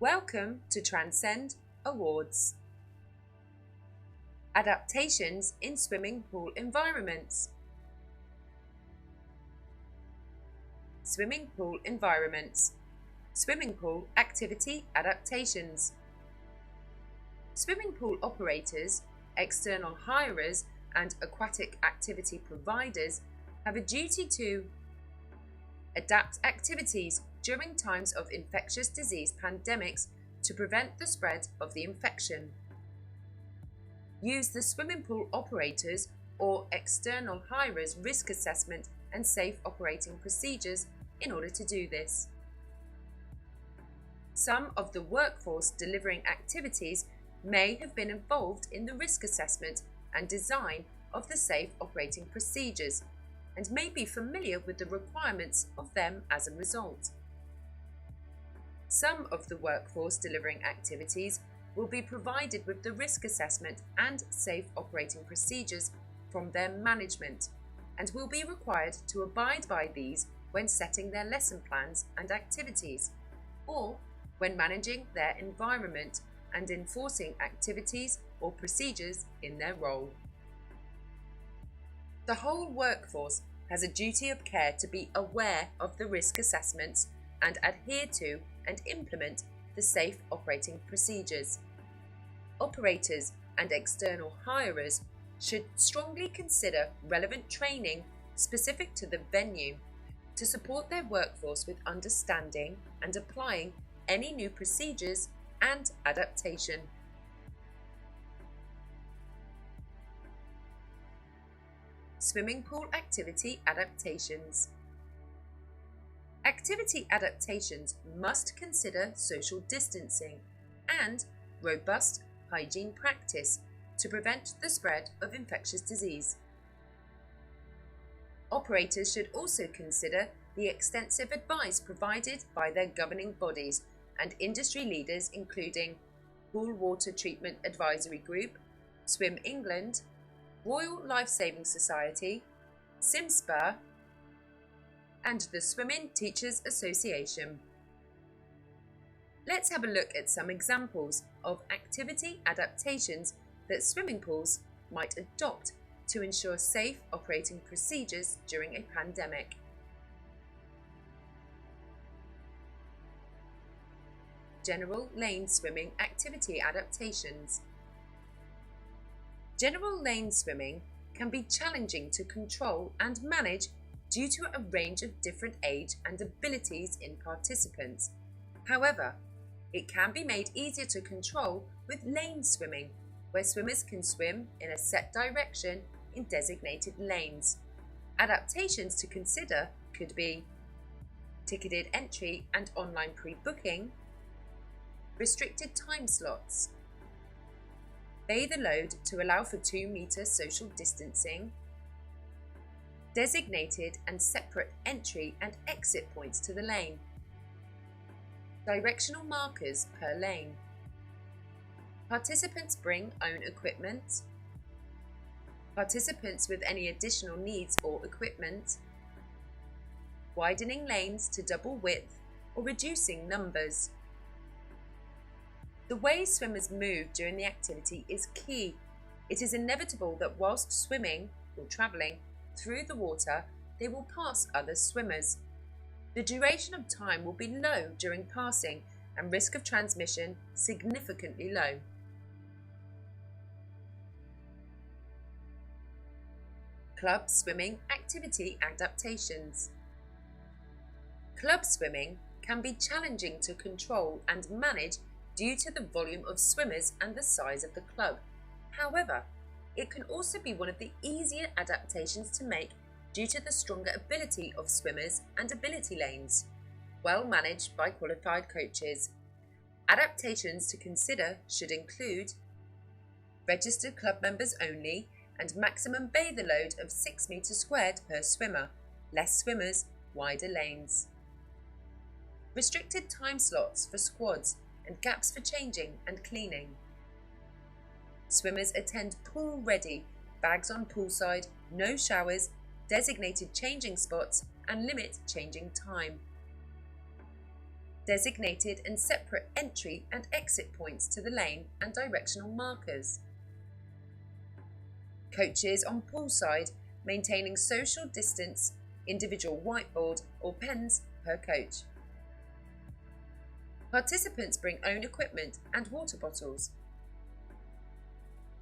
Welcome to Transcend Awards. Adaptations in swimming pool environments. Swimming pool environments. Swimming pool activity adaptations. Swimming pool operators, external hirers, and aquatic activity providers have a duty to adapt activities during times of infectious disease pandemics to prevent the spread of the infection. Use the swimming pool operators or external hirers risk assessment and safe operating procedures in order to do this. Some of the workforce delivering activities may have been involved in the risk assessment and design of the safe operating procedures and may be familiar with the requirements of them as a result. Some of the workforce delivering activities will be provided with the risk assessment and safe operating procedures from their management and will be required to abide by these when setting their lesson plans and activities, or when managing their environment and enforcing activities or procedures in their role. The whole workforce has a duty of care to be aware of the risk assessments and adhere to and implement the safe operating procedures. Operators and external hirers should strongly consider relevant training specific to the venue to support their workforce with understanding and applying any new procedures and adaptation. Swimming pool activity adaptations. Activity adaptations must consider social distancing and robust hygiene practice to prevent the spread of infectious disease. Operators should also consider the extensive advice provided by their governing bodies and industry leaders, including Pool Water Treatment Advisory Group, Swim England, Royal Lifesaving Society, SIMSPA, and the Swimming Teachers Association. Let's have a look at some examples of activity adaptations that swimming pools might adopt to ensure safe operating procedures during a pandemic. General lane swimming activity adaptations. General lane swimming can be challenging to control and manage due to a range of different age and abilities in participants. However, it can be made easier to control with lane swimming, where swimmers can swim in a set direction in designated lanes. Adaptations to consider could be ticketed entry and online pre-booking, restricted time slots, bather load to allow for 2-meter social distancing, designated and separate entry and exit points to the lane, directional markers per lane, participants bring own equipment, participants with any additional needs or equipment, widening lanes to double width or reducing numbers. The way swimmers move during the activity is key. It is inevitable that whilst swimming or travelling through the water, they will pass other swimmers. The duration of time will be low during passing and risk of transmission significantly low. Club swimming activity adaptations. Club swimming can be challenging to control and manage due to the volume of swimmers and the size of the club. However, it can also be one of the easier adaptations to make due to the stronger ability of swimmers and ability lanes, well managed by qualified coaches. Adaptations to consider should include registered club members only and maximum bather load of 6 meters squared per swimmer, less swimmers, wider lanes. Restricted time slots for squads and gaps for changing and cleaning. Swimmers attend pool ready, bags on poolside, no showers, designated changing spots and limit changing time. designated and separate entry and exit points to the lane and directional markers. Coaches on poolside maintaining social distance, individual whiteboard or pens per coach. Participants bring own equipment and water bottles.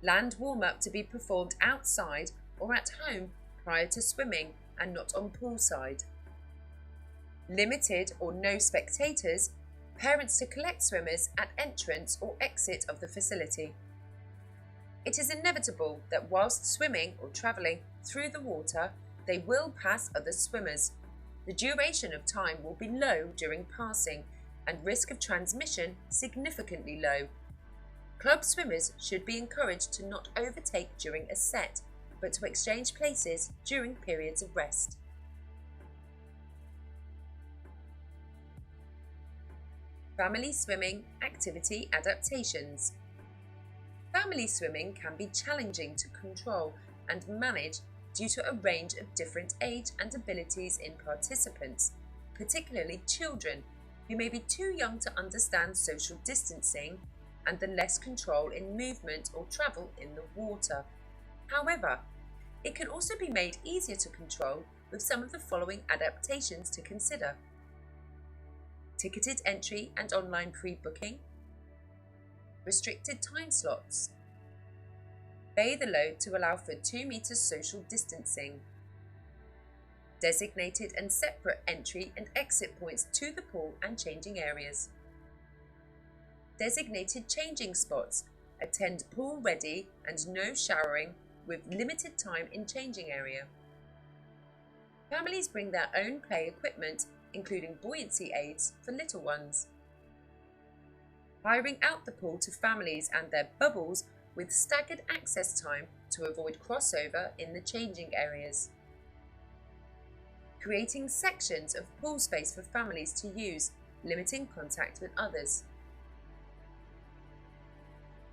Land warm-up to be performed outside or at home prior to swimming and not on poolside. Limited or no spectators, parents to collect swimmers at entrance or exit of the facility. It is inevitable that whilst swimming or travelling through the water, they will pass other swimmers. The duration of time will be low during passing and risk of transmission significantly low. Club swimmers should be encouraged to not overtake during a set, but to exchange places during periods of rest. Family swimming activity adaptations. Family swimming can be challenging to control and manage due to a range of different age and abilities in participants, particularly children who may be too young to understand social distancing and the less control in movement or travel in the water. However, it can also be made easier to control with some of the following adaptations to consider: ticketed entry and online pre-booking, restricted time slots, bay the load to allow for 2 meters social distancing, designated and separate entry and exit points to the pool and changing areas, designated changing spots, attend pool ready and no showering with limited time in changing area. Families bring their own play equipment, including buoyancy aids for little ones. Hiring out the pool to families and their bubbles with staggered access time to avoid crossover in the changing areas. Creating sections of pool space for families to use, limiting contact with others.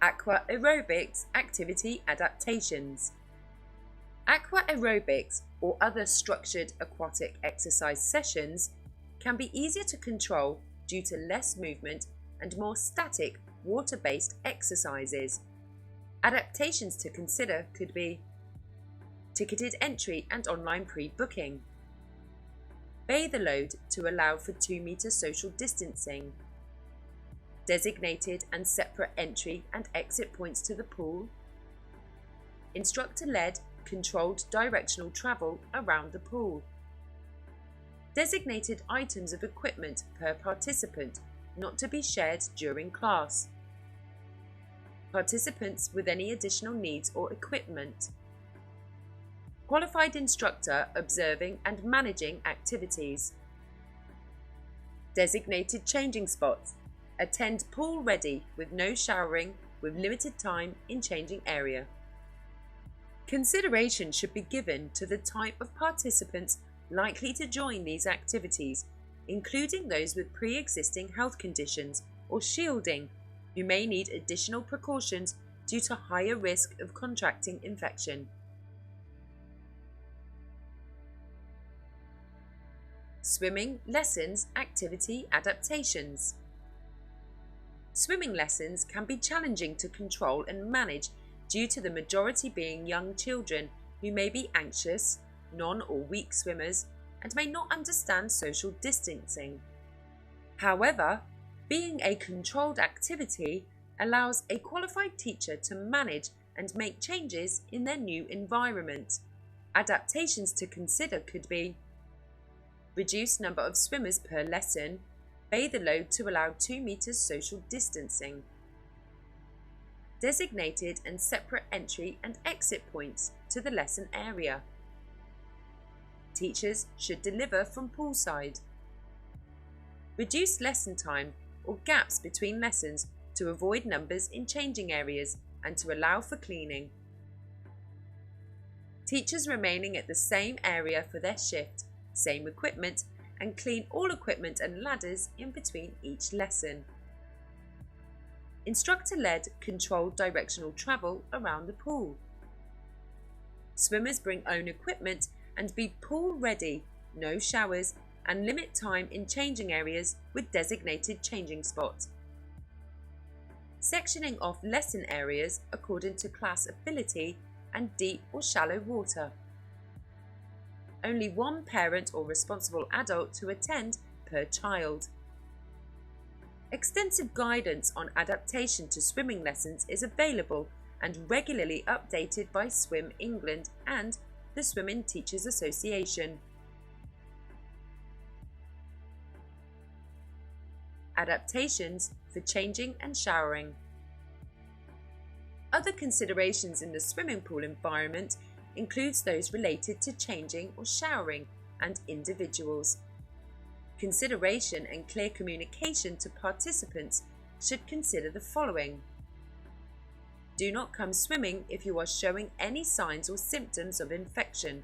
Aqua Aerobics activity adaptations. Aqua aerobics or other structured aquatic exercise sessions can be easier to control due to less movement and more static water-based exercises. Adaptations to consider could be ticketed entry and online pre-booking, bay the load to allow for 2 meter social distancing, designated and separate entry and exit points to the pool, instructor-led controlled directional travel around the pool, designated items of equipment per participant not to be shared during class, participants with any additional needs or equipment, qualified instructor observing and managing activities, designated changing spots, attend pool ready with no showering with limited time in changing area. Consideration should be given to the type of participants likely to join these activities, including those with pre-existing health conditions or shielding who may need additional precautions due to higher risk of contracting infection. Swimming lessons activity adaptations. Swimming lessons can be challenging to control and manage due to the majority being young children who may be anxious, non or weak swimmers and may not understand social distancing. However, being a controlled activity allows a qualified teacher to manage and make changes in their new environment. Adaptations to consider could be reduced number of swimmers per lesson, bay the load to allow 2 meters social distancing, designated and separate entry and exit points to the lesson area. Teachers should deliver from poolside. Reduce lesson time or gaps between lessons to avoid numbers in changing areas and to allow for cleaning. Teachers remaining at the same area for their shift, same equipment, and clean all equipment and ladders in between each lesson. Instructor-led controlled directional travel around the pool. Swimmers bring own equipment and be pool ready, no showers, and limit time in changing areas with designated changing spots. Sectioning off lesson areas according to class ability and deep or shallow water. Only one parent or responsible adult to attend per child. Extensive guidance on adaptation to swimming lessons is available and regularly updated by Swim England and the Swimming Teachers Association. Adaptations for changing and showering. Other considerations in the swimming pool environment includes those related to changing or showering and individuals. Consideration and clear communication to participants should consider the following. Do not come swimming if you are showing any signs or symptoms of infection.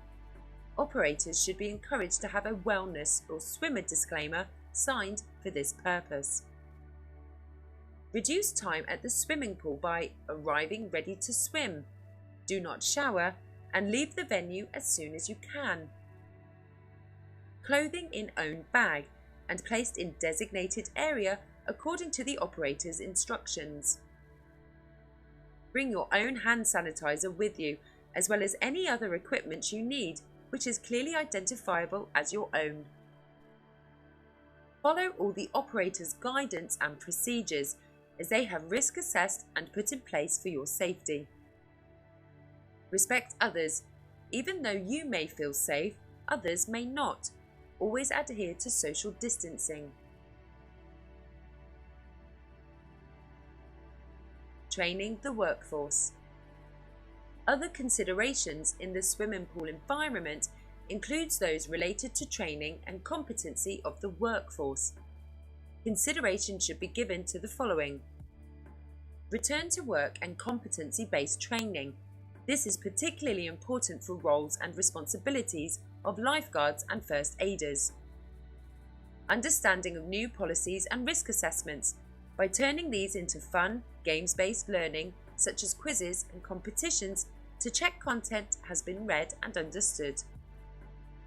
Operators should be encouraged to have a wellness or swimmer disclaimer signed for this purpose. Reduce time at the swimming pool by arriving ready to swim. Do not shower and leave the venue as soon as you can. Clothing in own bag and placed in designated area according to the operator's instructions. Bring your own hand sanitizer with you, as well as any other equipment you need, which is clearly identifiable as your own. Follow all the operator's guidance and procedures, as they have risk assessed and put in place for your safety. Respect others. Even though you may feel safe, others may not. Always adhere to social distancing. Training the workforce. Other considerations in the swimming pool environment includes those related to training and competency of the workforce. Consideration should be given to the following. Return to work and competency-based training. This is particularly important for roles and responsibilities of lifeguards and first aiders. Understanding of new policies and risk assessments by turning these into fun, games-based learning such as quizzes and competitions to check content has been read and understood.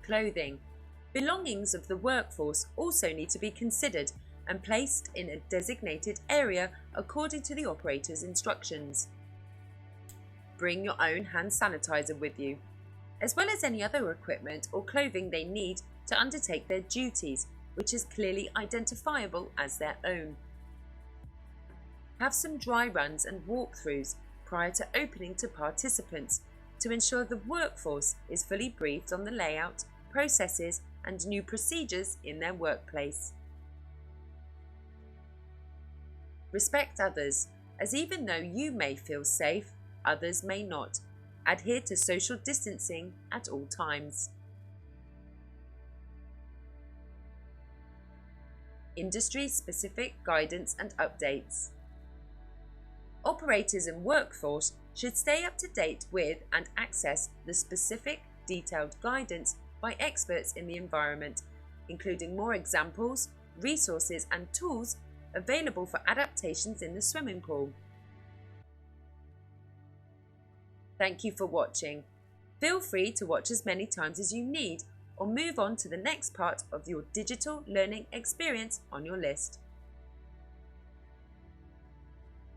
Clothing. Belongings of the workforce also need to be considered and placed in a designated area according to the operator's instructions. Bring your own hand sanitizer with you, as well as any other equipment or clothing they need to undertake their duties, which is clearly identifiable as their own. Have some dry runs and walkthroughs prior to opening to participants to ensure the workforce is fully briefed on the layout, processes and new procedures in their workplace. Respect others, as even though you may feel safe, others may not. Adhere to social distancing at all times. Industry-specific guidance and updates. Operators and workforce should stay up to date with and access the specific detailed guidance by experts in the environment, including more examples, resources and tools available for adaptations in the swimming pool. Thank you for watching. Feel free to watch as many times as you need or move on to the next part of your digital learning experience on your list.